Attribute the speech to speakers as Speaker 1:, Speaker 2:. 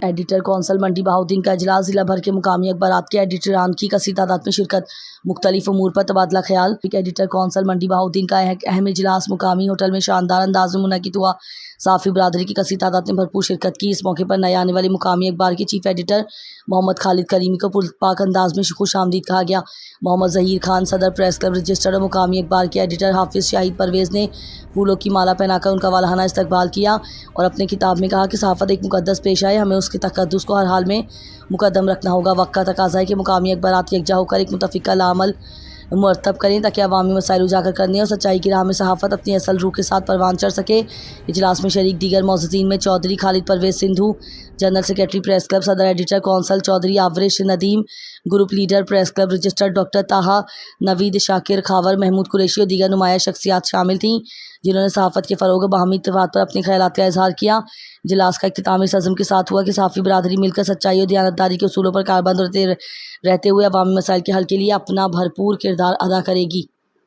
Speaker 1: Editor council منڈی بہاؤالدین کا اجلاس، ضلع بھر کے مقامی اخبارات کے ایڈیٹران کی کثیر تعداد میں شرکت، مختلف امور پر تبادلہ خیال۔ ایڈیٹر کونسل منڈی بہاؤالدین کا اہم اجلاس مقامی ہوٹل میں شاندار انداز میں منعقد ہوا۔ صحافی برادری کی کثیر تعداد نے بھرپور شرکت کی۔ اس موقع پر نئے آنے والے مقامی اخبار کے چیف ایڈیٹر محمد خالد کریمی کو پرپاک انداز میں خوش آمدید کہا گیا۔ محمد ظہیر خان، صدر پریس کلب رجسٹرڈ اور مقامی اخبار کے ایڈیٹر حافظ شاہد پرویز نے پھولوں کی مالا پہنا کر ان کا والہانہ استقبال کیا اور اپنے خطاب میں کہا کہ صحافت ایک مقدس پیشہ ہے، ہمیں اس کے تقدس کو ہر حال میں مقدم رکھنا ہوگا۔ وقت کا تقاضا ہے کہ مقامی اخبارات یکجا ہو کر ایک متفقہ عمل مرتب کریں تاکہ عوامی مسائل اجاگر کرنے اور سچائی کی راہ میں صحافت اپنی اصل روح کے ساتھ پروان چڑھ سکے۔ اجلاس میں شریک دیگر معززین میں Chaudhry Khalid Pervaiz Sandhu, general secretary press club, صدر ایڈیٹر کونسل چودھری آورش Nadeem, group leader press club registered doctor Taha, Naveed Shakir Khawar, Mahmood Qureshi اور دیگر نمایاں شخصیات شامل تھیں، جنہوں نے صحافت کے فروغ و باہمی اتفاق پر اپنے خیالات کا اظہار کیا۔ اجلاس کا اختتام اس عزم کے ساتھ ہوا کہ صحافی برادری مل کر سچائی اور دیانتداری کے اصولوں پر کاربند رہتے ہوئے عوامی مسائل کے حل کے لیے اپنا بھرپور کردار ادا کرے گی۔